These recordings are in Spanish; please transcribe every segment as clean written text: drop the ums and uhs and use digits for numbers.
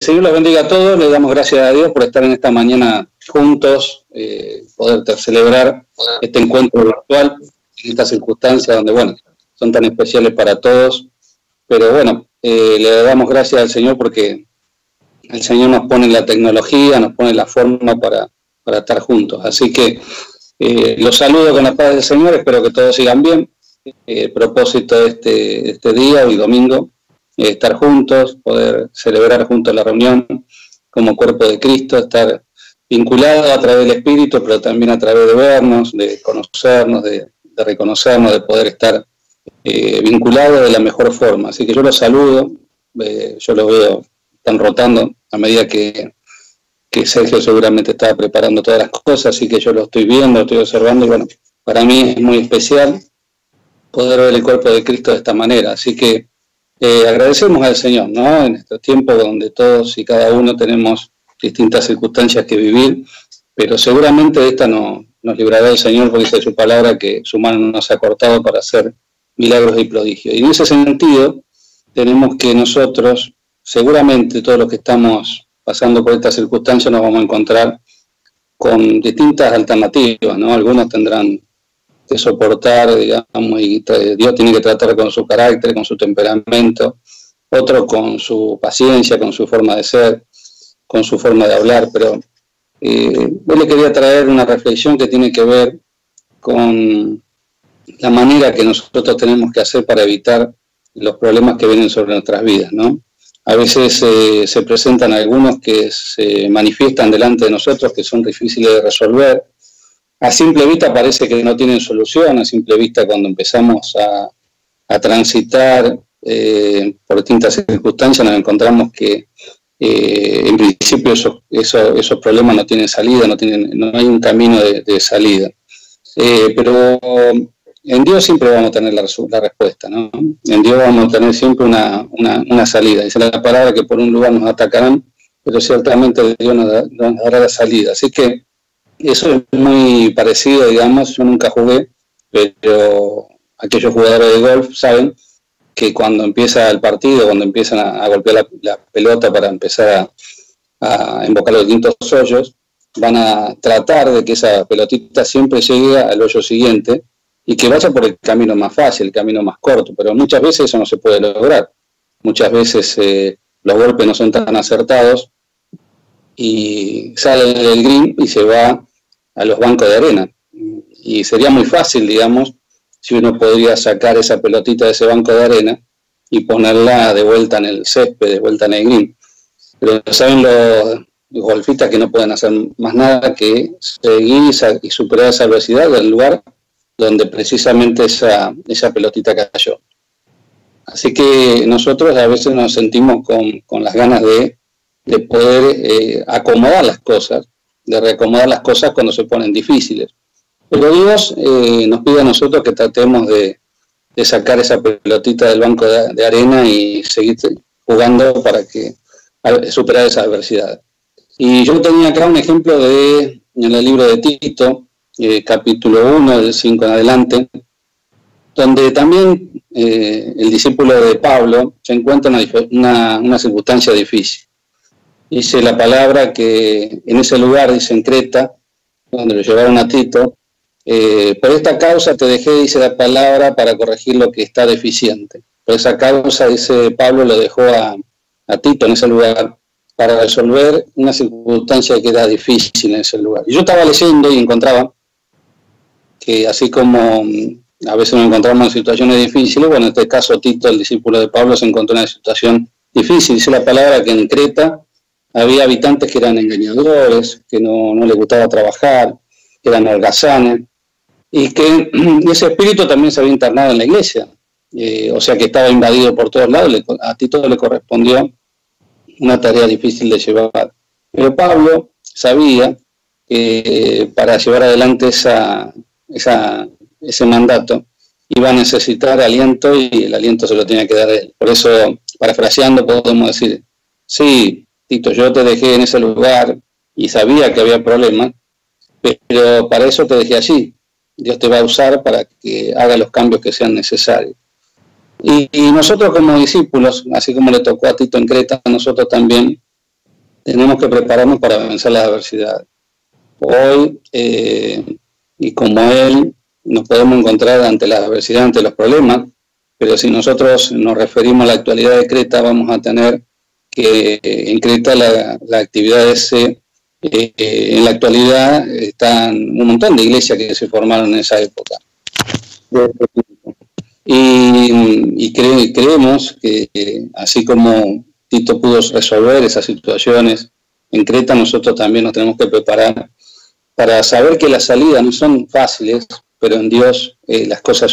Señor los bendiga a todos, le damos gracias a Dios por estar en esta mañana juntos, poder celebrar este encuentro virtual en estas circunstancias donde, bueno, son tan especiales para todos, pero bueno, le damos gracias al Señor porque el Señor nos pone la tecnología, nos pone la forma para estar juntos, así que los saludo con la paz del Señor, espero que todos sigan bien. El propósito de este día, hoy domingo, estar juntos, poder celebrar juntos la reunión como cuerpo de Cristo, estar vinculado a través del Espíritu, pero también a través de vernos, de conocernos, de reconocernos, de poder estar vinculados de la mejor forma. Así que yo los saludo, yo los veo, están rotando a medida que Sergio seguramente estaba preparando todas las cosas, así que yo lo estoy viendo, lo estoy observando, y bueno, para mí es muy especial poder ver el cuerpo de Cristo de esta manera, así que agradecemos al Señor, ¿no? En este tiempo donde todos y cada uno tenemos distintas circunstancias que vivir, pero seguramente de esta nos librará el Señor, porque dice su palabra que su mano no se ha cortado para hacer milagros y prodigios. Y en ese sentido tenemos que nosotros, seguramente todos los que estamos pasando por estas circunstancias, nos vamos a encontrar con distintas alternativas, ¿no? Algunos tendrán que soportar, digamos, y Dios tiene que tratar con su carácter, con su temperamento, otros con su paciencia, con su forma de ser, con su forma de hablar, pero yo le quería traer una reflexión que tiene que ver con la manera que nosotros tenemos que hacer para evitar los problemas que vienen sobre nuestras vidas, ¿no? A veces se presentan algunos que se manifiestan delante de nosotros que son difíciles de resolver. A simple vista parece que no tienen solución, a simple vista cuando empezamos a transitar por distintas circunstancias nos encontramos que en principio esos problemas no tienen salida, no hay un camino de salida. Pero en Dios siempre vamos a tener la respuesta, ¿no? En Dios vamos a tener siempre una salida. Dice la palabra que por un lugar nos atacarán, pero ciertamente Dios nos dará la salida. Así que eso es muy parecido, digamos, yo nunca jugué, pero aquellos jugadores de golf saben que cuando empieza el partido, cuando empiezan a golpear la pelota para empezar a invocar los distintos hoyos, van a tratar de que esa pelotita siempre llegue al hoyo siguiente y que vaya por el camino más fácil, el camino más corto, pero muchas veces eso no se puede lograr. Muchas veces los golpes no son tan acertados y sale del green y se va a los bancos de arena. Y sería muy fácil, digamos, si uno podría sacar esa pelotita de ese banco de arena y ponerla de vuelta en el césped, de vuelta en el green. Pero saben los golfistas que no pueden hacer más nada que seguir y superar esa adversidad del lugar donde precisamente esa pelotita cayó. Así que nosotros a veces nos sentimos con las ganas de poder acomodar las cosas, de reacomodar las cosas cuando se ponen difíciles. Pero Dios nos pide a nosotros que tratemos de sacar esa pelotita del banco de arena y seguir jugando para superar esa adversidad. Y yo tenía acá un ejemplo en el libro de Tito, capítulo 1, del 5 en adelante, donde también el discípulo de Pablo se encuentra en una circunstancia difícil. Dice la palabra que en ese lugar, dice en Creta, donde lo llevaron a Tito, por esta causa te dejé, dice la palabra, para corregir lo que está deficiente. Por esa causa, dice Pablo, lo dejó a Tito en ese lugar para resolver una circunstancia que era difícil en ese lugar. Y yo estaba leyendo y encontraba que así como a veces nos encontramos en situaciones difíciles, bueno, en este caso Tito, el discípulo de Pablo, se encontró en una situación difícil. Dice la palabra que en Creta había habitantes que eran engañadores, que no les gustaba trabajar, que eran holgazanes, y que ese espíritu también se había internado en la iglesia, o sea que estaba invadido por todos lados. A Tito le correspondió una tarea difícil de llevar. Pero Pablo sabía que para llevar adelante ese mandato iba a necesitar aliento y el aliento se lo tenía que dar él. Por eso, parafraseando, podemos decir, sí, Tito, yo te dejé en ese lugar y sabía que había problemas, pero para eso te dejé allí. Dios te va a usar para que haga los cambios que sean necesarios. Y nosotros como discípulos, así como le tocó a Tito en Creta, nosotros también tenemos que prepararnos para vencer las adversidades. Hoy, y como Él, nos podemos encontrar ante la adversidad, ante los problemas, pero si nosotros nos referimos a la actualidad de Creta, vamos a tener que en Creta la actividad en la actualidad están un montón de iglesias que se formaron en esa época. Y creemos que así como Tito pudo resolver esas situaciones en Creta, nosotros también nos tenemos que preparar para saber que las salidas no son fáciles, pero en Dios las cosas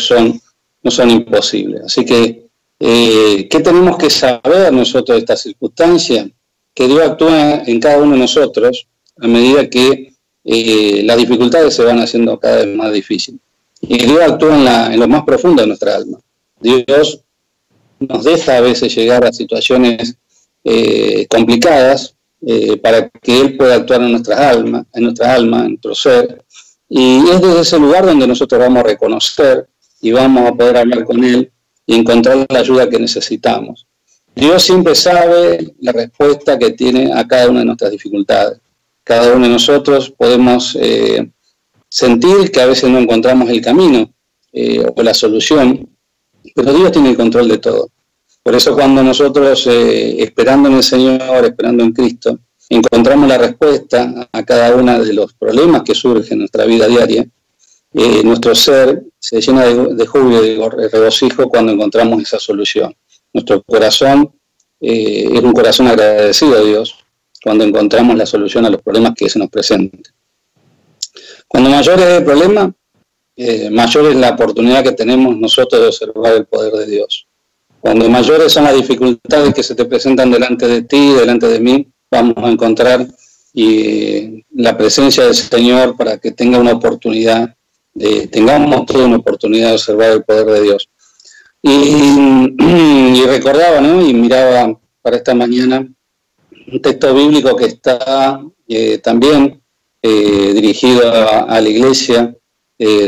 no son imposibles. Así que, ¿qué tenemos que saber nosotros de esta circunstancia? Que Dios actúa en cada uno de nosotros a medida que las dificultades se van haciendo cada vez más difíciles. Y Dios actúa en lo más profundo de nuestra alma. Dios nos deja a veces llegar a situaciones complicadas para que Él pueda actuar en nuestra alma, en nuestro ser. Y es desde ese lugar donde nosotros vamos a reconocer y vamos a poder hablar con Él y encontrar la ayuda que necesitamos. Dios siempre sabe la respuesta que tiene a cada una de nuestras dificultades. Cada uno de nosotros podemos sentir que a veces no encontramos el camino o la solución, pero Dios tiene el control de todo. Por eso cuando nosotros, esperando en el Señor, esperando en Cristo, encontramos la respuesta a cada uno de los problemas que surgen en nuestra vida diaria, nuestro ser se llena de júbilo y de regocijo cuando encontramos esa solución. Nuestro corazón es un corazón agradecido a Dios cuando encontramos la solución a los problemas que se nos presentan. Cuando mayor es el problema, mayor es la oportunidad que tenemos nosotros de observar el poder de Dios. Cuando mayores son las dificultades que se te presentan delante de ti, delante de mí, vamos a encontrar la presencia del Señor para que tenga una oportunidad, tengamos toda una oportunidad de observar el poder de Dios. Y recordaba, ¿no? Y miraba para esta mañana un texto bíblico que está también dirigido a la iglesia,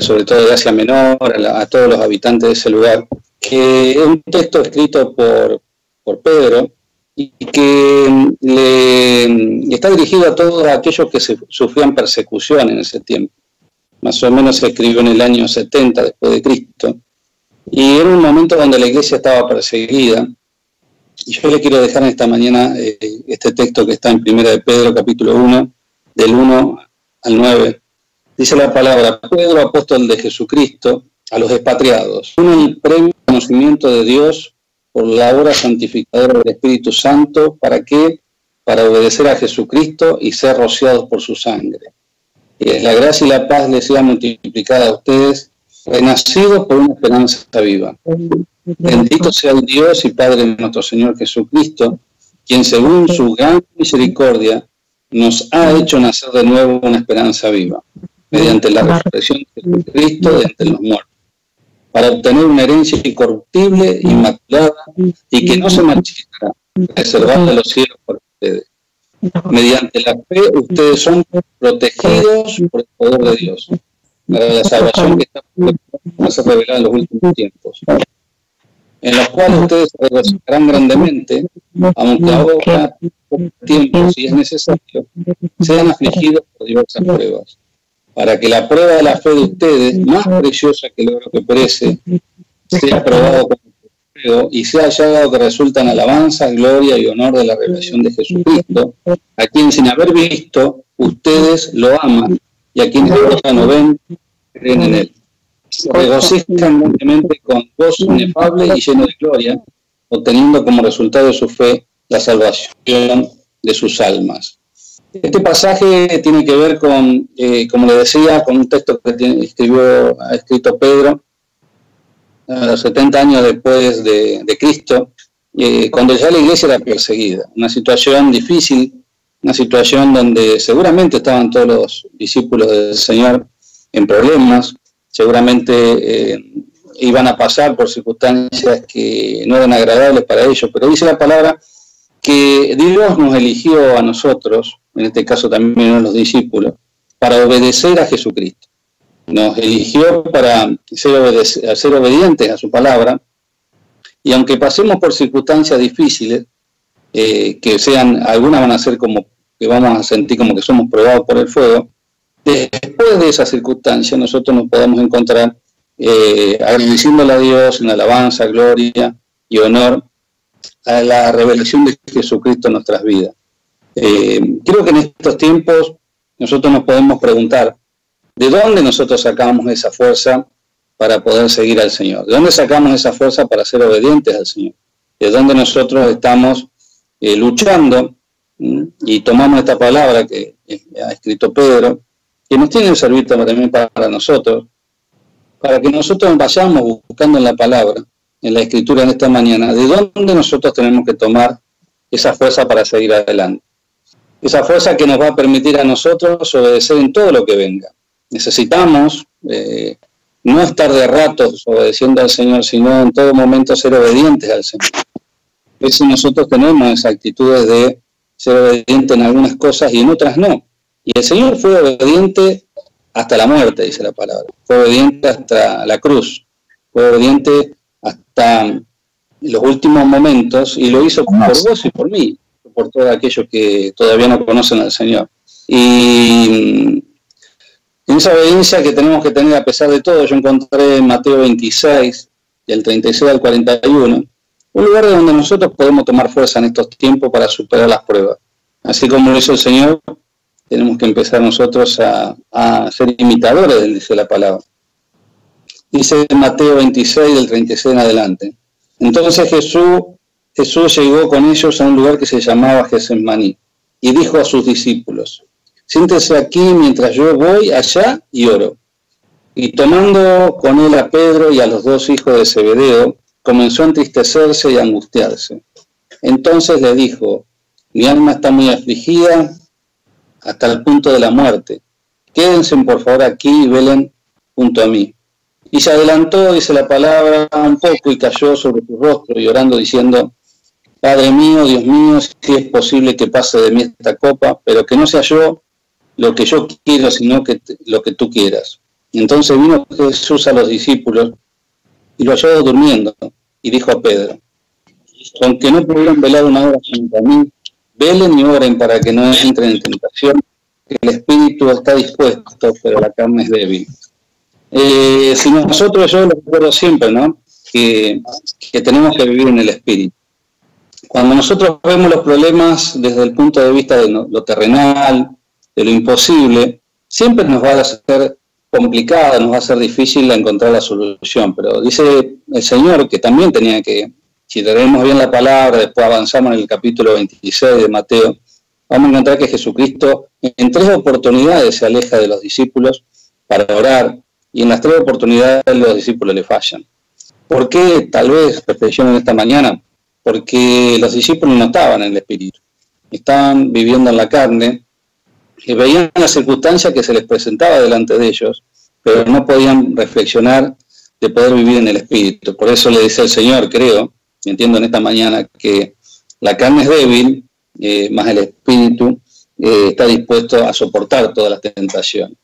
sobre todo de Asia Menor, a todos los habitantes de ese lugar, que es un texto escrito por Pedro y que está dirigido a todos aquellos que sufrían persecución en ese tiempo. Más o menos se escribió en el año 70 después de Cristo, y era un momento donde la iglesia estaba perseguida. Y yo le quiero dejar en esta mañana este texto que está en 1 de Pedro, capítulo 1, del 1 al 9. Dice la palabra: Pedro, apóstol de Jesucristo, a los expatriados, un el premio conocimiento de Dios por la obra santificadora del Espíritu Santo, ¿para qué? Para obedecer a Jesucristo y ser rociados por su sangre. Que la gracia y la paz les sea multiplicada a ustedes, renacidos por una esperanza viva. Bendito sea el Dios y Padre de nuestro Señor Jesucristo, quien según su gran misericordia nos ha hecho nacer de nuevo una esperanza viva, mediante la resurrección de Jesucristo de entre los muertos, para obtener una herencia incorruptible, inmaculada, y que no se marchitará, reservada a los cielos por ustedes. Mediante la fe ustedes son protegidos por el poder de Dios, para la salvación que está por ser revelada en los últimos tiempos, en los cuales ustedes se regocijarán grandemente, aunque ahora, por tiempo, si es necesario, sean afligidos por diversas pruebas, para que la prueba de la fe de ustedes, más preciosa que el oro que perece, sea probado como fuego y sea hallado que resulta en alabanza, gloria y honor de la revelación de Jesucristo, a quien sin haber visto, ustedes lo aman, y a quienes ahora no ven, creen en él. Se regocijan grandemente con gozo inefable y lleno de gloria, obteniendo como resultado de su fe la salvación de sus almas. Este pasaje tiene que ver con, como le decía, con un texto que ha escrito Pedro, a los 70 años después de Cristo, cuando ya la iglesia era perseguida. Una situación difícil, una situación donde seguramente estaban todos los discípulos del Señor en problemas, seguramente iban a pasar por circunstancias que no eran agradables para ellos, pero dice la palabra que Dios nos eligió a nosotros, en este caso también a los discípulos, para obedecer a Jesucristo. Nos eligió para ser obedientes a su palabra, y aunque pasemos por circunstancias difíciles, que sean, algunas van a ser como que vamos a sentir como que somos probados por el fuego, después de esa circunstancia nosotros nos podemos encontrar agradeciéndole a Dios en alabanza, gloria y honor a la revelación de Jesucristo en nuestras vidas. Creo que en estos tiempos nosotros nos podemos preguntar, ¿de dónde nosotros sacamos esa fuerza para poder seguir al Señor? ¿De dónde sacamos esa fuerza para ser obedientes al Señor? ¿De dónde nosotros estamos luchando y tomamos esta palabra que ha escrito Pedro, que nos tiene que servir también para nosotros, para que nosotros vayamos buscando en la palabra, en la Escritura en esta mañana, de dónde nosotros tenemos que tomar esa fuerza para seguir adelante? Esa fuerza que nos va a permitir a nosotros obedecer en todo lo que venga. Necesitamos no estar de ratos obedeciendo al Señor, sino en todo momento ser obedientes al Señor. A veces nosotros tenemos esa actitud de ser obediente en algunas cosas y en otras no. Y el Señor fue obediente hasta la muerte, dice la palabra. Fue obediente hasta la cruz. Fue obediente hasta los últimos momentos y lo hizo por vos y por mí, por todos aquellos que todavía no conocen al Señor. Y en esa obediencia que tenemos que tener a pesar de todo, yo encontré en Mateo 26, del 36 al 41, un lugar donde nosotros podemos tomar fuerza en estos tiempos para superar las pruebas. Así como lo hizo el Señor, tenemos que empezar nosotros a ser imitadores, dice la palabra. Dice Mateo 26, del 36 en adelante. Entonces Jesús llegó con ellos a un lugar que se llamaba Getsemaní y dijo a sus discípulos: siéntense aquí mientras yo voy allá y oro. Y tomando con él a Pedro y a los dos hijos de Zebedeo, comenzó a entristecerse y a angustiarse. Entonces le dijo: mi alma está muy afligida hasta el punto de la muerte. Quédense por favor aquí y velen junto a mí. Y se adelantó, dice la palabra, un poco y cayó sobre su rostro, llorando, diciendo: Padre mío, Dios mío, si es posible que pase de mí esta copa, pero que no sea yo lo que yo quiero, sino que lo que tú quieras. Y entonces vino Jesús a los discípulos y lo halló durmiendo, y dijo a Pedro: aunque no pudieron velar una hora junto a mí, velen y oren para que no entren en tentación, que el espíritu está dispuesto, pero la carne es débil. Si nosotros, yo lo recuerdo siempre, ¿no? Que tenemos que vivir en el espíritu. Cuando nosotros vemos los problemas desde el punto de vista de lo terrenal, de lo imposible, siempre nos va a ser complicado, nos va a ser difícil encontrar la solución. Pero dice el Señor que también tenía que, si leemos bien la palabra, después avanzamos en el capítulo 26 de Mateo, vamos a encontrar que Jesucristo en 3 oportunidades se aleja de los discípulos para orar, y en las 3 oportunidades los discípulos le fallan. ¿Por qué? Tal vez reflexionen esta mañana. Porque los discípulos no estaban en el espíritu, estaban viviendo en la carne, y veían las circunstancias que se les presentaba delante de ellos, pero no podían reflexionar de poder vivir en el espíritu. Por eso le dice el Señor, creo, entiendo en esta mañana, que la carne es débil, más el espíritu está dispuesto a soportar todas las tentaciones.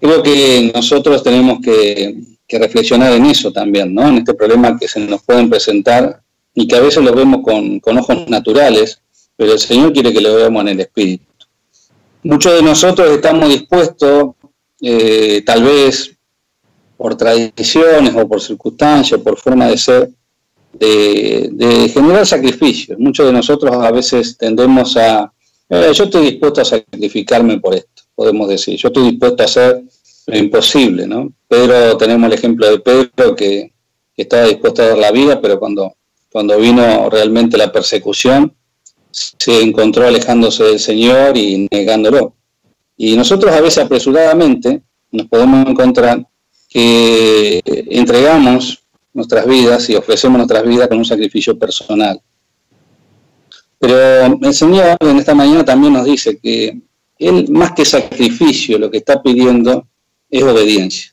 Creo que nosotros tenemos que reflexionar en eso también, ¿no? En este problema que se nos pueden presentar y que a veces lo vemos con ojos naturales, pero el Señor quiere que lo veamos en el espíritu. Muchos de nosotros estamos dispuestos, tal vez por tradiciones o por circunstancias, por forma de ser, de generar sacrificios. Muchos de nosotros a veces tendemos a, yo estoy dispuesto a sacrificarme por esto, podemos decir, yo estoy dispuesto a hacer lo imposible, ¿no? Pero tenemos el ejemplo de Pedro que estaba dispuesto a dar la vida, pero cuando vino realmente la persecución, se encontró alejándose del Señor y negándolo. Y nosotros a veces apresuradamente nos podemos encontrar que entregamos nuestras vidas y ofrecemos nuestras vidas con un sacrificio personal. Pero el Señor en esta mañana también nos dice que Él, más que sacrificio, lo que está pidiendo es obediencia.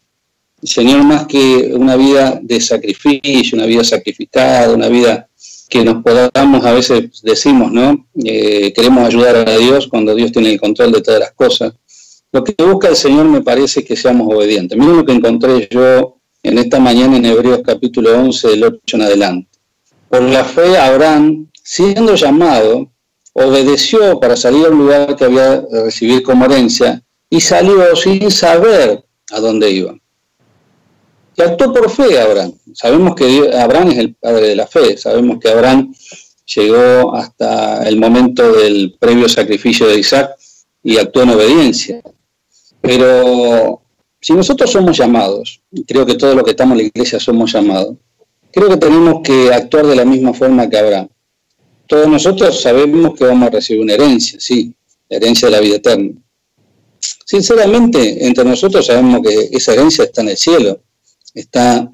El Señor, más que una vida de sacrificio, una vida sacrificada, una vida que nos podamos, a veces decimos, ¿no? Queremos ayudar a Dios cuando Dios tiene el control de todas las cosas. Lo que busca el Señor me parece que seamos obedientes. Miren lo que encontré yo en esta mañana en Hebreos capítulo 11, del 8 en adelante. Por la fe, Abraham, siendo llamado, obedeció para salir al lugar que había de recibir como herencia y salió sin saber a dónde iba. Y actuó por fe Abraham. Sabemos que Abraham es el padre de la fe, sabemos que Abraham llegó hasta el momento del previo sacrificio de Isaac y actuó en obediencia. Pero si nosotros somos llamados, y creo que todos los que estamos en la iglesia somos llamados, creo que tenemos que actuar de la misma forma que Abraham. Todos nosotros sabemos que vamos a recibir una herencia, sí, la herencia de la vida eterna. Sinceramente, entre nosotros sabemos que esa herencia está en el cielo, está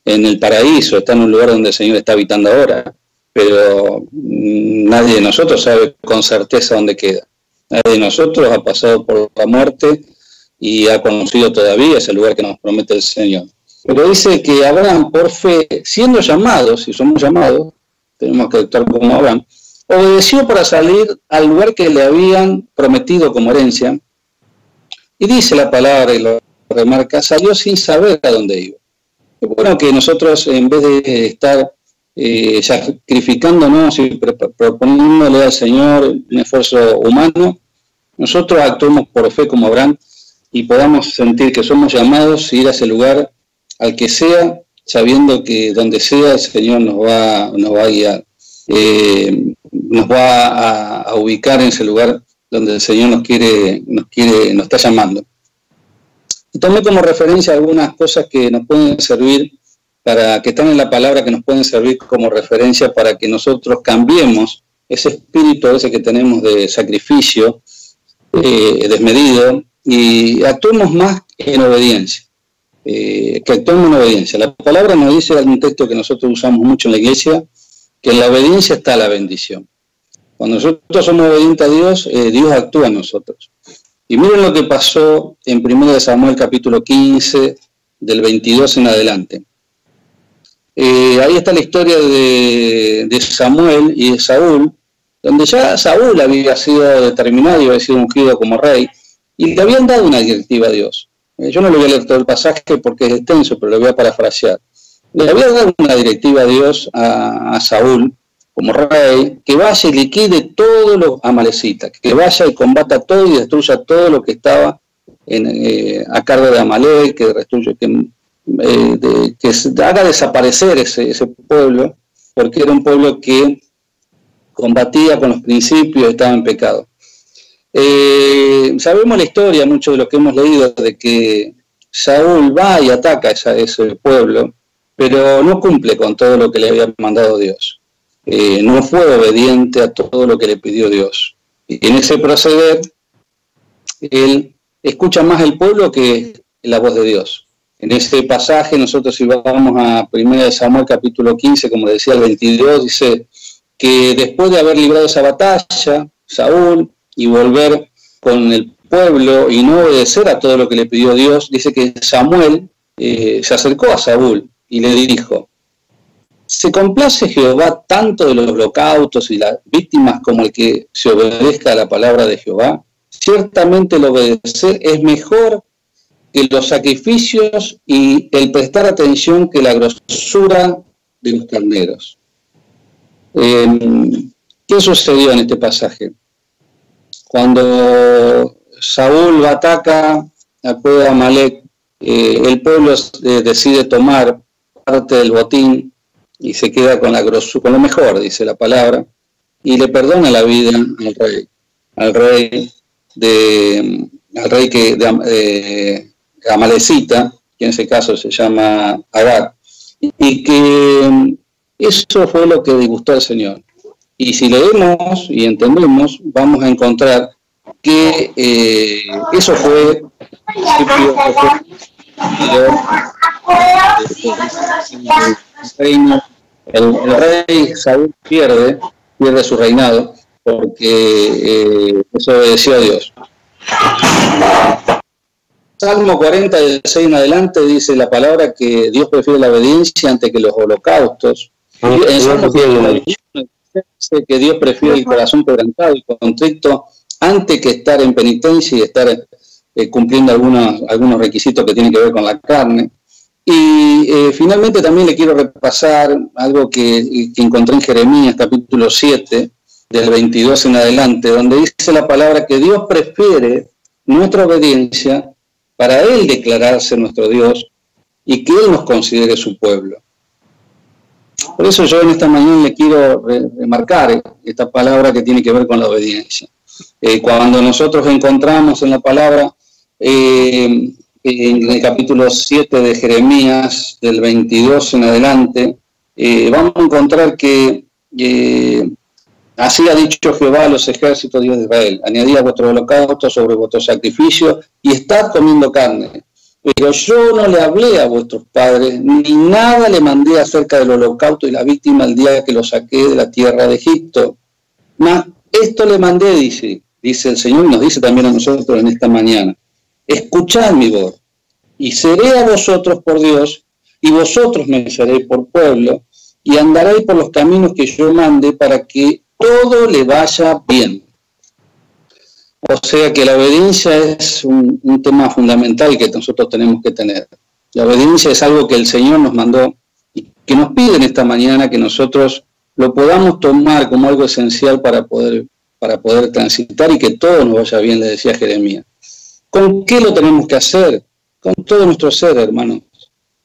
en el paraíso, está en un lugar donde el Señor está habitando ahora, pero nadie de nosotros sabe con certeza dónde queda. Nadie de nosotros ha pasado por la muerte y ha conocido todavía ese lugar que nos promete el Señor. Pero dice que Abraham, por fe, siendo llamados, si somos llamados, tenemos que actuar como Abraham, obedeció para salir al lugar que le habían prometido como herencia, y dice la palabra y lo remarca, salió sin saber a dónde iba. Es bueno que nosotros, en vez de estar sacrificándonos y proponiéndole al Señor un esfuerzo humano, nosotros actuemos por fe como Abraham y podamos sentir que somos llamados a ir a ese lugar al que sea, sabiendo que donde sea el Señor nos va a guiar, nos va a ubicar en ese lugar donde el Señor nos está llamando. Y tomé como referencia algunas cosas que nos pueden servir, que están en la palabra, que nos pueden servir como referencia para que nosotros cambiemos ese espíritu a veces que tenemos de sacrificio desmedido y actuemos más en obediencia. Que actuemos en obediencia. La palabra nos dice, en un texto que nosotros usamos mucho en la iglesia, que en la obediencia está la bendición. Cuando nosotros somos obedientes a Dios, Dios actúa en nosotros. Y miren lo que pasó en 1 Samuel capítulo 15, del 22 en adelante. Ahí está la historia de Samuel y de Saúl, donde ya Saúl había sido determinado y había sido ungido como rey, y le habían dado una directiva a Dios. Yo no le voy a leer todo el pasaje porque es extenso, pero lo voy a parafrasear. Le había dado una directiva a Dios a Saúl, como rey, que vaya y liquide todos los amalecitas, que vaya y combata todo y destruya todo lo que estaba a cargo de Amalek, que haga desaparecer ese pueblo, porque era un pueblo que combatía con los principios, estaba en pecado. Sabemos la historia, muchos de los que hemos leído, de que Saúl va y ataca a ese pueblo, pero no cumple con todo lo que le había mandado Dios. No fue obediente a todo lo que le pidió Dios. Y en ese proceder, él escucha más el pueblo que la voz de Dios. En ese pasaje, nosotros si vamos a 1 Samuel capítulo 15, como decía el 22, dice que después de haber librado esa batalla, Saúl, y volver con el pueblo y no obedecer a todo lo que le pidió Dios, dice que Samuel se acercó a Saúl y le dijo: ¿se complace Jehová tanto de los holocaustos y las víctimas como el que se obedezca a la palabra de Jehová? Ciertamente el obedecer es mejor que los sacrificios y el prestar atención que la grosura de los carneros. ¿Qué sucedió en este pasaje? Cuando Saúl ataca a pueblo de Amalek, el pueblo decide tomar parte del botín y se queda con la grosura, con lo mejor, dice la palabra, y le perdona la vida al rey Amalecita, que en ese caso se llama Agag, y que eso fue lo que disgustó al Señor. Y si leemos y entendemos, vamos a encontrar que eso fue el rey Saúl pierde su reinado porque desobedeció a Dios. Salmo 40, del 6 en adelante, dice la palabra que Dios prefiere la obediencia antes que los holocaustos. En Salmo 41 dice que Dios prefiere el corazón quebrantado y contrito antes que estar en penitencia y estar cumpliendo algunos requisitos que tienen que ver con la carne. Y finalmente también le quiero repasar algo que encontré en Jeremías capítulo 7, del 22 en adelante, donde dice la palabra que Dios prefiere nuestra obediencia para Él declararse nuestro Dios y que Él nos considere su pueblo. Por eso yo en esta mañana le quiero remarcar esta palabra que tiene que ver con la obediencia. Cuando nosotros encontramos en la palabra, en el capítulo 7 de Jeremías, del 22 en adelante, vamos a encontrar que así ha dicho Jehová a los ejércitos, Dios de Israel: añadid a vuestro holocausto sobre vuestro sacrificio y estad comiendo carne. Pero yo no le hablé a vuestros padres, ni nada le mandé acerca del holocausto y la víctima el día que lo saqué de la tierra de Egipto. Mas esto le mandé, dice el Señor, y nos dice también a nosotros en esta mañana: escuchad mi voz, y seré a vosotros por Dios, y vosotros me seréis por pueblo, y andaréis por los caminos que yo mande, para que todo le vaya bien. O sea que la obediencia es un tema fundamental que nosotros tenemos que tener. La obediencia es algo que el Señor nos mandó y que nos pide en esta mañana que nosotros lo podamos tomar como algo esencial para poder transitar y que todo nos vaya bien, le decía Jeremías. ¿Con qué lo tenemos que hacer? Con todo nuestro ser, hermanos.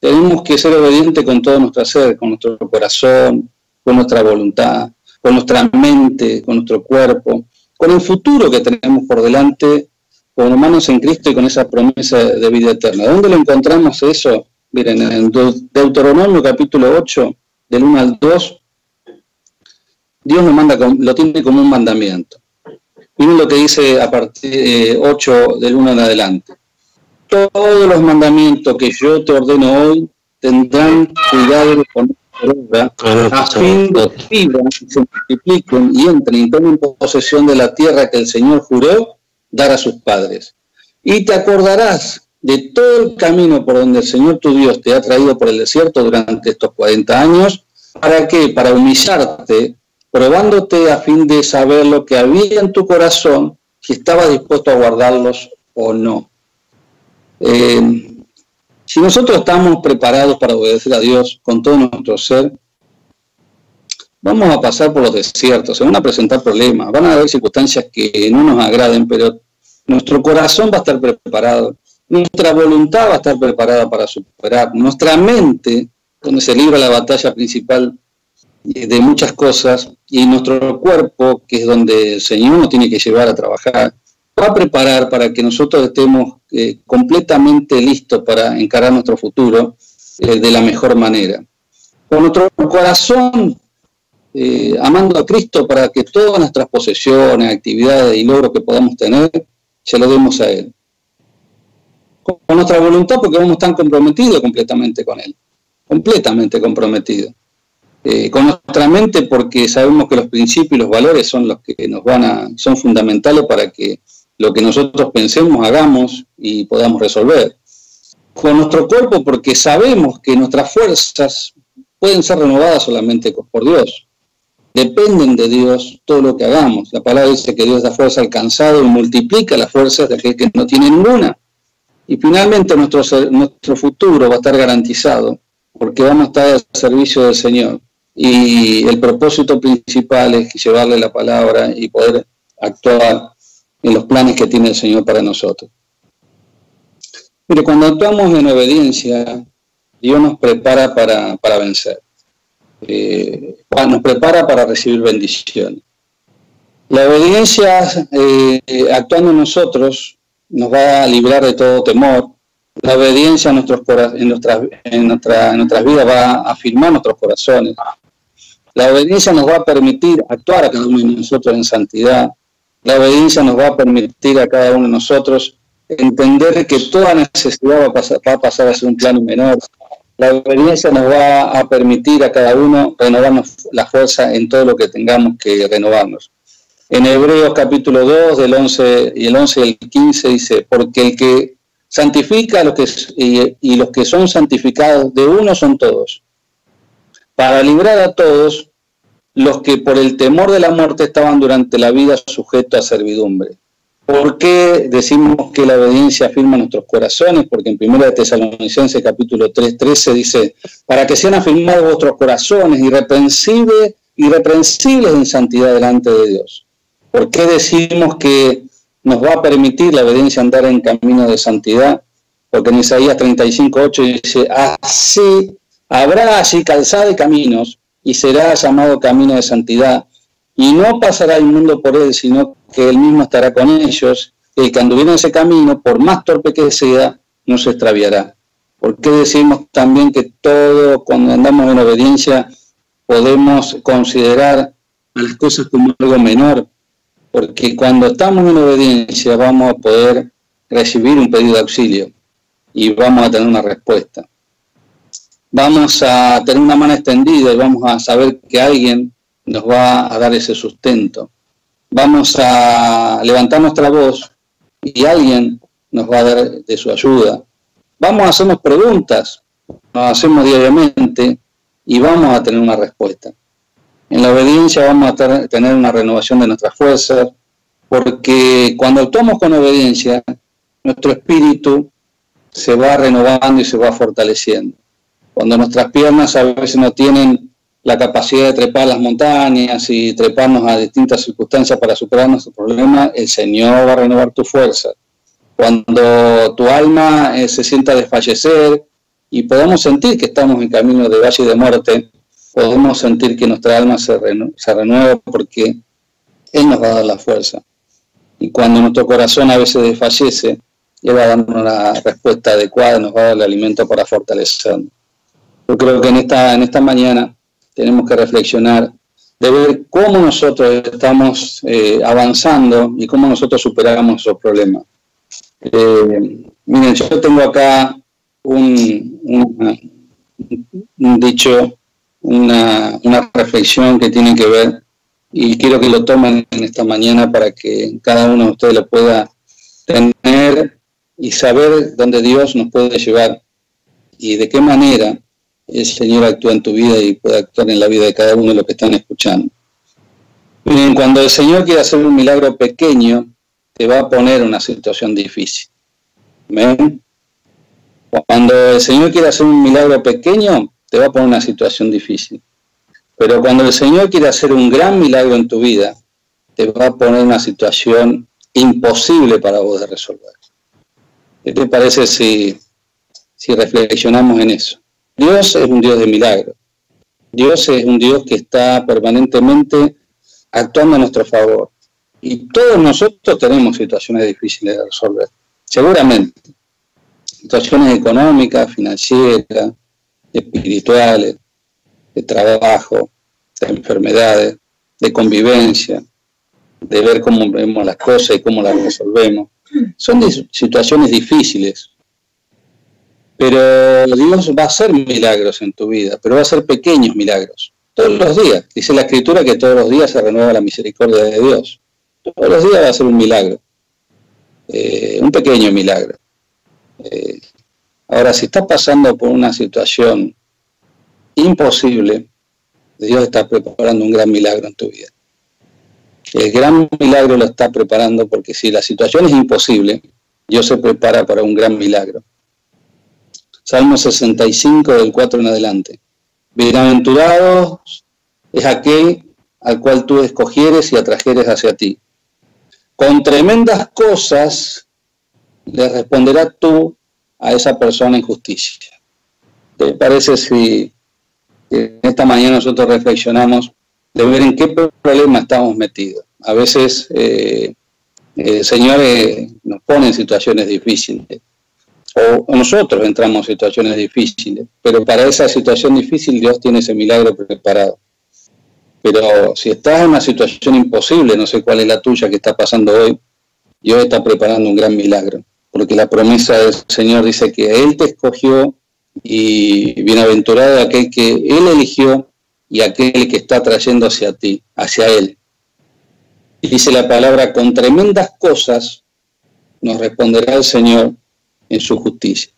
Tenemos que ser obedientes con todo nuestro ser, con nuestro corazón, con nuestra voluntad, con nuestra mente, con nuestro cuerpo, con el futuro que tenemos por delante, como hermanos en Cristo y con esa promesa de vida eterna. ¿Dónde lo encontramos eso? Miren, en Deuteronomio capítulo 8, del 1 al 2, Dios nos manda, lo tiene como un mandamiento. Miren lo que dice a partir 8 del 1 en adelante. Todos los mandamientos que yo te ordeno hoy tendrán cuidado de poner por obra, a fin de que vivan, se multipliquen y entren y tomen posesión de la tierra que el Señor juró dar a sus padres. Y te acordarás de todo el camino por donde el Señor tu Dios te ha traído por el desierto durante estos 40 años. ¿Para qué? Para humillarte, probándote a fin de saber lo que había en tu corazón, si estabas dispuesto a guardarlos o no. Si nosotros estamos preparados para obedecer a Dios con todo nuestro ser, vamos a pasar por los desiertos, se van a presentar problemas, van a haber circunstancias que no nos agraden, pero nuestro corazón va a estar preparado, nuestra voluntad va a estar preparada para superar, nuestra mente, donde se libra la batalla principal de muchas cosas, y nuestro cuerpo, que es donde el Señor nos tiene que llevar a trabajar, va a preparar para que nosotros estemos completamente listos para encarar nuestro futuro de la mejor manera. Con nuestro corazón, amando a Cristo, para que todas nuestras posesiones, actividades y logros que podamos tener, se lo demos a Él. Con nuestra voluntad, porque vamos tan comprometidos completamente con Él, completamente comprometidos. Con nuestra mente, porque sabemos que los principios y los valores son los que son fundamentales para que lo que nosotros pensemos, hagamos y podamos resolver. Con nuestro cuerpo, porque sabemos que nuestras fuerzas pueden ser renovadas solamente por Dios. Dependen de Dios todo lo que hagamos. La palabra dice que Dios da fuerza al cansado y multiplica las fuerzas de aquel que no tiene ninguna. Y finalmente nuestro futuro va a estar garantizado, porque vamos a estar al servicio del Señor. Y el propósito principal es llevarle la palabra y poder actuar en los planes que tiene el Señor para nosotros. Mire, cuando actuamos en obediencia, Dios nos prepara para vencer. Nos prepara para recibir bendiciones. La obediencia, actuando en nosotros, nos va a librar de todo temor. La obediencia en nuestras vidas va a afirmar nuestros corazones. La obediencia nos va a permitir actuar a cada uno de nosotros en santidad. La obediencia nos va a permitir a cada uno de nosotros entender que toda necesidad va a pasar a ser un plano menor. La obediencia nos va a permitir a cada uno renovarnos la fuerza en todo lo que tengamos que renovarnos. En Hebreos capítulo 2, del 11 y el 15 dice: porque el que santifica a los y los que son santificados de uno son todos, para librar a todos los que por el temor de la muerte estaban durante la vida sujetos a servidumbre. ¿Por qué decimos que la obediencia afirma nuestros corazones? Porque en 1 Tesalonicenses capítulo 3:13 dice: para que sean afirmados vuestros corazones, irreprensible irreprensibles en santidad delante de Dios. ¿Por qué decimos que nos va a permitir la obediencia andar en camino de santidad? Porque en Isaías 35:8 dice, así habrá allí calzada y caminos, y será llamado camino de santidad, y no pasará el mundo por él, sino que él mismo estará con ellos. El que anduviera en ese camino, por más torpe que sea, no se extraviará. ¿Por qué decimos también que todo, cuando andamos en obediencia, podemos considerar a las cosas como algo menor? Porque cuando estamos en obediencia vamos a poder recibir un pedido de auxilio y vamos a tener una respuesta. Vamos a tener una mano extendida y vamos a saber que alguien nos va a dar ese sustento. Vamos a levantar nuestra voz y alguien nos va a dar de su ayuda. Vamos a hacernos preguntas, nos hacemos diariamente y vamos a tener una respuesta. En la obediencia vamos a tener una renovación de nuestras fuerzas, porque cuando actuamos con obediencia, nuestro espíritu se va renovando y se va fortaleciendo. Cuando nuestras piernas a veces no tienen la capacidad de trepar las montañas y treparnos a distintas circunstancias para superar nuestros problemas, el Señor va a renovar tu fuerza. Cuando tu alma se sienta desfallecer y podemos sentir que estamos en camino de valle de muerte, podemos sentir que nuestra alma se renueva porque Él nos va a dar la fuerza. Y cuando nuestro corazón a veces desfallece, Él va a darnos la respuesta adecuada, nos va a dar el alimento para fortalecernos. Yo creo que en esta mañana tenemos que reflexionar de ver cómo nosotros estamos avanzando y cómo nosotros superamos esos problemas. Miren, yo tengo acá un dicho, una reflexión que tiene que ver, y quiero que lo tomen en esta mañana para que cada uno de ustedes lo pueda tener y saber dónde Dios nos puede llevar y de qué manera el Señor actúa en tu vida y puede actuar en la vida de cada uno de los que están escuchando. Miren, cuando el Señor quiere hacer un milagro pequeño, te va a poner en una situación difícil. ¿Ven? Cuando el Señor quiere hacer un milagro pequeño, te va a poner en una situación difícil. Pero cuando el Señor quiere hacer un gran milagro en tu vida, te va a poner en una situación imposible para vos de resolver. ¿Qué te parece si reflexionamos en eso? Dios es un Dios de milagros. Dios es un Dios que está permanentemente actuando a nuestro favor. Y todos nosotros tenemos situaciones difíciles de resolver. Seguramente. Situaciones económicas, financieras, espirituales, de trabajo, de enfermedades, de convivencia, de ver cómo vemos las cosas y cómo las resolvemos. Son situaciones difíciles. Pero Dios va a hacer milagros en tu vida, pero va a hacer pequeños milagros. Todos los días. Dice la Escritura que todos los días se renueva la misericordia de Dios. Todos los días va a ser un milagro. Un pequeño milagro. Ahora, si estás pasando por una situación imposible, Dios está preparando un gran milagro en tu vida. El gran milagro lo está preparando porque si la situación es imposible, Dios se prepara para un gran milagro. Salmo 65, del 4 en adelante. Bienaventurado es aquel al cual tú escogieres y atrajeres hacia ti. Con tremendas cosas le responderás tú a esa persona en justicia. ¿Te parece si en esta mañana nosotros reflexionamos de ver en qué problema estamos metidos? A veces el Señor nos pone en situaciones difíciles, o nosotros entramos en situaciones difíciles, pero para esa situación difícil Dios tiene ese milagro preparado. Pero si estás en una situación imposible, no sé cuál es la tuya que está pasando hoy, Dios está preparando un gran milagro, porque la promesa del Señor dice que Él te escogió y bienaventurado aquel que Él eligió y aquel que está trayendo hacia ti, hacia Él. Y dice la palabra, con tremendas cosas nos responderá el Señor en su justicia.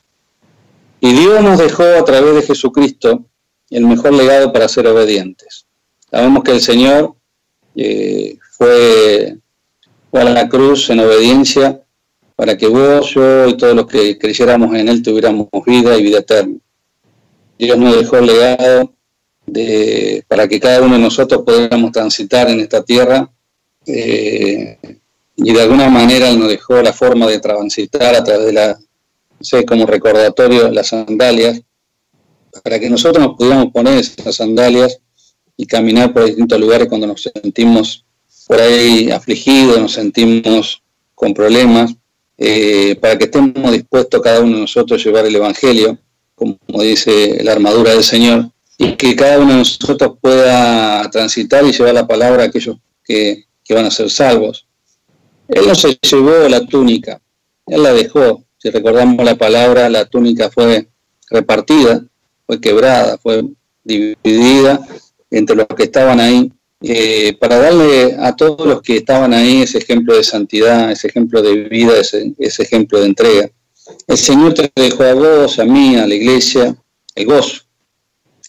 Y Dios nos dejó a través de Jesucristo el mejor legado para ser obedientes. Sabemos que el Señor fue a la cruz en obediencia para que vos, yo y todos los que creyéramos en Él tuviéramos vida y vida eterna. Dios nos dejó el legado para que cada uno de nosotros podamos transitar en esta tierra, y de alguna manera Él nos dejó la forma de transitar a través de no sé, como recordatorio, las sandalias, para que nosotros nos pudiéramos poner esas sandalias y caminar por distintos lugares cuando nos sentimos por ahí afligidos, nos sentimos con problemas, para que estemos dispuestos cada uno de nosotros a llevar el Evangelio, como dice la armadura del Señor, y que cada uno de nosotros pueda transitar y llevar la palabra a aquellos que van a ser salvos. Él no se llevó la túnica, Él la dejó. Si recordamos la palabra, la túnica fue repartida, fue quebrada, fue dividida entre los que estaban ahí, para darle a todos los que estaban ahí ese ejemplo de santidad, ese ejemplo de vida, ese ejemplo de entrega. El Señor te dejó a vos, a mí, a la iglesia, el gozo.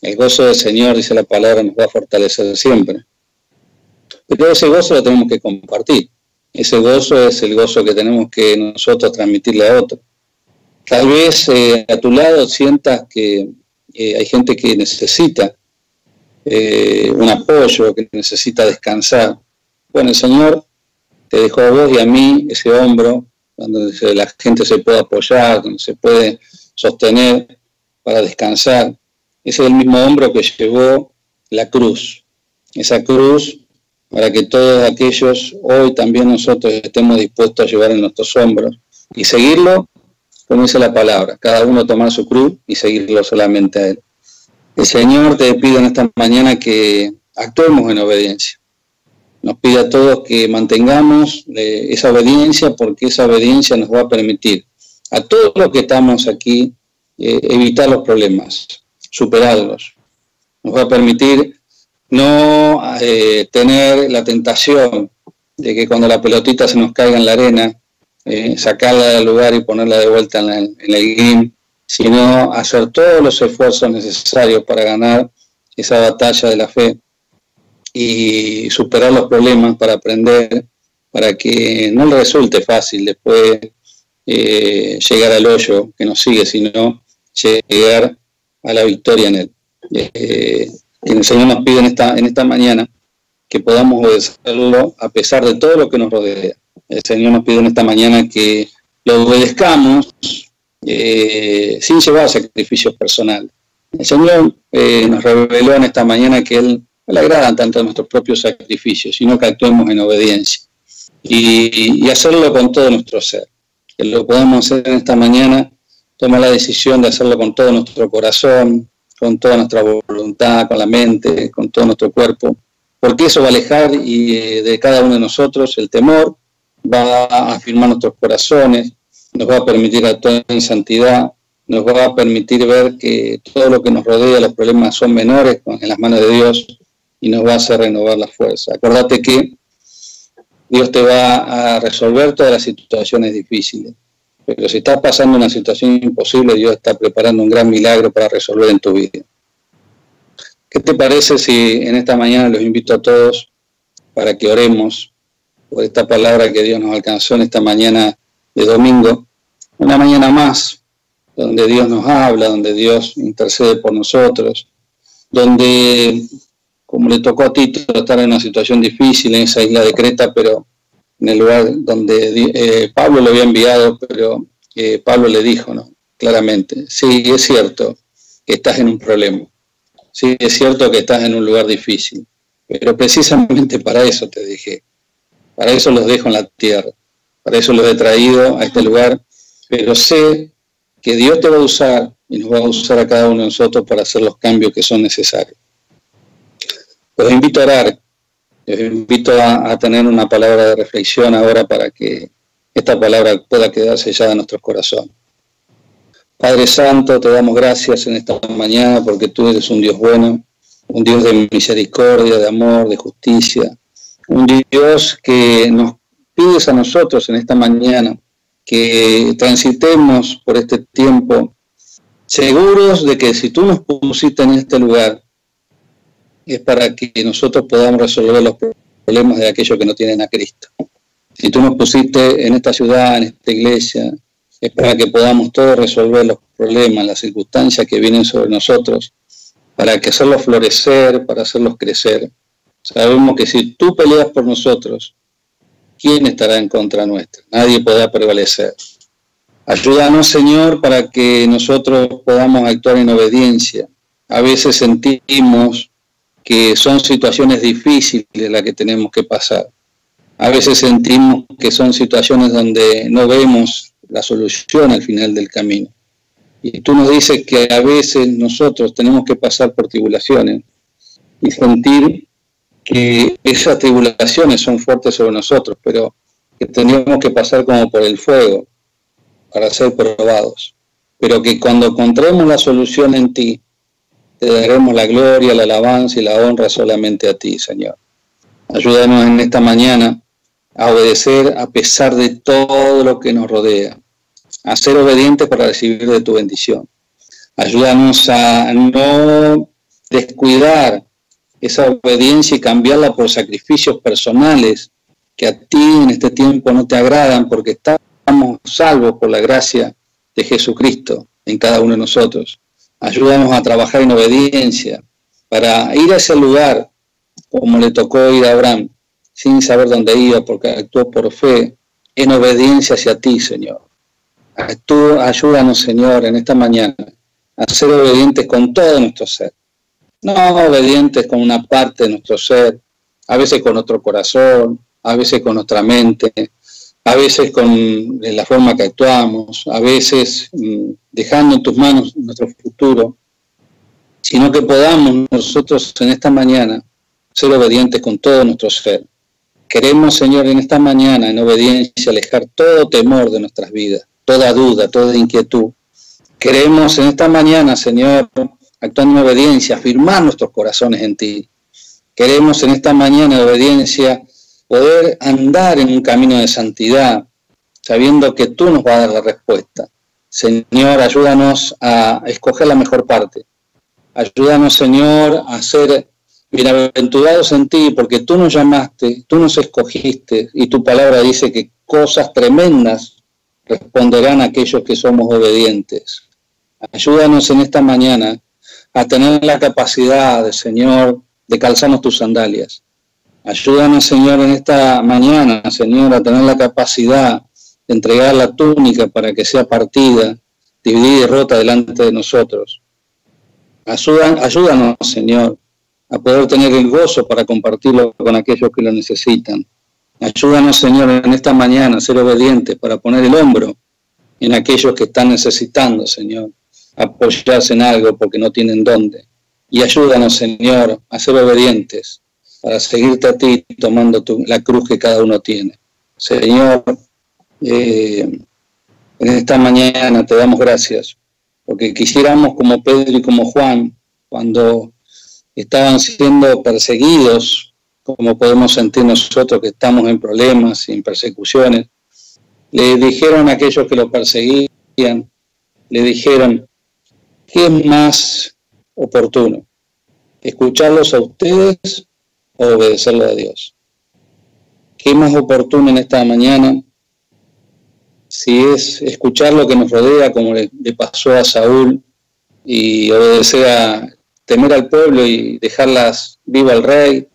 El gozo del Señor, dice la palabra, nos va a fortalecer siempre. Pero ese gozo lo tenemos que compartir. Ese gozo es el gozo que tenemos que nosotros transmitirle a otros. Tal vez a tu lado sientas que hay gente que necesita un apoyo, que necesita descansar. Bueno, el Señor te dejó a vos y a mí ese hombro donde la gente se puede apoyar, donde se puede sostener para descansar. Ese es el mismo hombro que llevó la cruz. Esa cruz para que todos aquellos, hoy también nosotros estemos dispuestos a llevar en nuestros hombros y seguirlo, como dice la palabra, cada uno tomar su cruz y seguirlo solamente a Él. El Señor te pide en esta mañana que actuemos en obediencia. Nos pide a todos que mantengamos esa obediencia, porque esa obediencia nos va a permitir a todos los que estamos aquí evitar los problemas, superarlos. Nos va a permitir no tener la tentación de que cuando la pelotita se nos caiga en la arena, sacarla del lugar y ponerla de vuelta en el green, sino hacer todos los esfuerzos necesarios para ganar esa batalla de la fe y superar los problemas para aprender, para que no le resulte fácil después llegar al hoyo que nos sigue, sino llegar a la victoria en Él. El Señor nos pide en esta mañana que podamos obedecerlo a pesar de todo lo que nos rodea. El Señor nos pide en esta mañana que lo obedezcamos sin llevar sacrificios personales. El Señor nos reveló en esta mañana que Él no le agradan tanto nuestros propios sacrificios, sino que actuemos en obediencia y hacerlo con todo nuestro ser. Que lo podamos hacer en esta mañana, toma la decisión de hacerlo con todo nuestro corazón, con toda nuestra voluntad, con la mente, con todo nuestro cuerpo, porque eso va a alejar de cada uno de nosotros el temor, va a afirmar nuestros corazones, nos va a permitir actuar en santidad, nos va a permitir ver que todo lo que nos rodea, los problemas son menores en las manos de Dios y nos va a hacer renovar la fuerza. Acordate que Dios te va a resolver todas las situaciones difíciles, pero si estás pasando una situación imposible, Dios está preparando un gran milagro para resolver en tu vida. ¿Qué te parece si en esta mañana los invito a todos para que oremos por esta palabra que Dios nos alcanzó en esta mañana de domingo? Una mañana más, donde Dios nos habla, donde Dios intercede por nosotros, donde, como le tocó a Tito estar en una situación difícil en esa isla de Creta, pero en el lugar donde Pablo lo había enviado, pero Pablo le dijo, ¿no?, claramente, sí, es cierto que estás en un problema, sí, es cierto que estás en un lugar difícil, pero precisamente para eso te dije, para eso los dejo en la tierra, para eso los he traído a este lugar, pero sé que Dios te va a usar y nos va a usar a cada uno de nosotros para hacer los cambios que son necesarios. Los invito a orar, los invito a tener una palabra de reflexión ahora para que esta palabra pueda quedar sellada en nuestros corazones. Padre Santo, te damos gracias en esta mañana porque tú eres un Dios bueno, un Dios de misericordia, de amor, de justicia, un Dios que nos pides a nosotros en esta mañana que transitemos por este tiempo seguros de que si tú nos pusiste en este lugar es para que nosotros podamos resolver los problemas de aquellos que no tienen a Cristo. Si tú nos pusiste en esta ciudad, en esta iglesia, es para que podamos todos resolver los problemas, las circunstancias que vienen sobre nosotros, para que hacerlos florecer, para hacerlos crecer. Sabemos que si tú peleas por nosotros, ¿quién estará en contra nuestra? Nadie podrá prevalecer. Ayúdanos, Señor, para que nosotros podamos actuar en obediencia. A veces sentimos que son situaciones difíciles las que tenemos que pasar. A veces sentimos que son situaciones donde no vemos la solución al final del camino. Y tú nos dices que a veces nosotros tenemos que pasar por tribulaciones y sentir que esas tribulaciones son fuertes sobre nosotros, pero que tenemos que pasar como por el fuego para ser probados. Pero que cuando encontremos la solución en ti, te daremos la gloria, la alabanza y la honra solamente a ti, Señor. Ayúdanos en esta mañana a obedecer a pesar de todo lo que nos rodea, a ser obedientes para recibir de tu bendición. Ayúdanos a no descuidar esa obediencia y cambiarla por sacrificios personales que a ti en este tiempo no te agradan, porque estamos salvos por la gracia de Jesucristo en cada uno de nosotros. Ayúdanos a trabajar en obediencia para ir a ese lugar como le tocó ir a Abraham, sin saber dónde iba, porque actuó por fe, en obediencia hacia ti, Señor. Ayúdanos, Señor, en esta mañana a ser obedientes con todo nuestro ser. No obedientes con una parte de nuestro ser, a veces con nuestro corazón, a veces con nuestra mente, a veces con la forma que actuamos, a veces dejando en tus manos nuestro futuro, sino que podamos nosotros en esta mañana ser obedientes con todo nuestro ser. Queremos, Señor, en esta mañana, en obediencia, alejar todo temor de nuestras vidas, toda duda, toda inquietud. Queremos en esta mañana, Señor, actuando en obediencia, afirmar nuestros corazones en ti. Queremos en esta mañana, en obediencia, poder andar en un camino de santidad, sabiendo que tú nos vas a dar la respuesta. Señor, ayúdanos a escoger la mejor parte. Ayúdanos, Señor, a ser bienaventurados en ti, porque tú nos llamaste, tú nos escogiste, y tu palabra dice que cosas tremendas responderán a aquellos que somos obedientes. Ayúdanos en esta mañana a tener la capacidad, Señor, de calzarnos tus sandalias. Ayúdanos, Señor, en esta mañana, Señor, a tener la capacidad de entregar la túnica para que sea partida, dividida y rota delante de nosotros. Ayúdanos, Señor, a poder tener el gozo para compartirlo con aquellos que lo necesitan. Ayúdanos, Señor, en esta mañana a ser obedientes para poner el hombro en aquellos que están necesitando, Señor, apoyarse en algo porque no tienen dónde. Y ayúdanos, Señor, a ser obedientes para seguirte a ti tomando la cruz que cada uno tiene. Señor, en esta mañana te damos gracias, porque quisiéramos como Pedro y como Juan, cuando estaban siendo perseguidos, como podemos sentir nosotros que estamos en problemas y en persecuciones, le dijeron a aquellos que los perseguían, le dijeron, ¿qué es más oportuno? ¿Escucharlos a ustedes o obedecerlo a Dios? ¿Qué es más oportuno en esta mañana? Si es escuchar lo que nos rodea, como le pasó a Saúl, y obedecer temer al pueblo y dejarlas vivo al rey,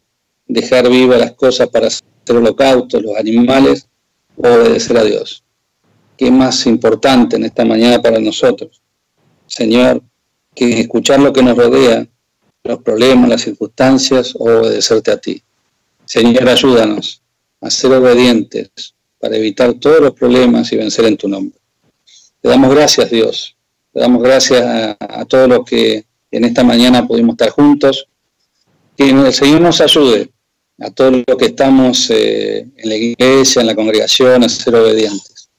dejar vivas las cosas para hacer holocaustos, los animales, o obedecer a Dios. ¿Qué es más importante en esta mañana para nosotros, Señor, que escuchar lo que nos rodea, los problemas, las circunstancias, o obedecerte a ti? Señor, ayúdanos a ser obedientes para evitar todos los problemas y vencer en tu nombre. Te damos gracias, Dios. Te damos gracias a todos los que en esta mañana pudimos estar juntos. Que el Señor nos ayude a todos los que estamos en la iglesia, en la congregación, a ser obedientes.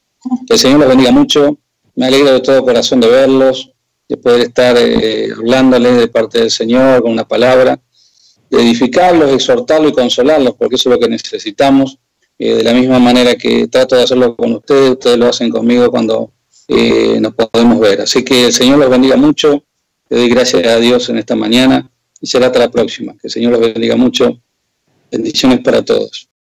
Que el Señor los bendiga mucho. Me alegro de todo corazón de verlos, de poder estar hablándoles de parte del Señor con una palabra, de edificarlos, exhortarlos y consolarlos, porque eso es lo que necesitamos. De la misma manera que trato de hacerlo con ustedes lo hacen conmigo cuando nos podemos ver. Así que el Señor los bendiga mucho. Le doy gracias a Dios en esta mañana y será hasta la próxima. Que el Señor los bendiga mucho. Bendiciones para todos.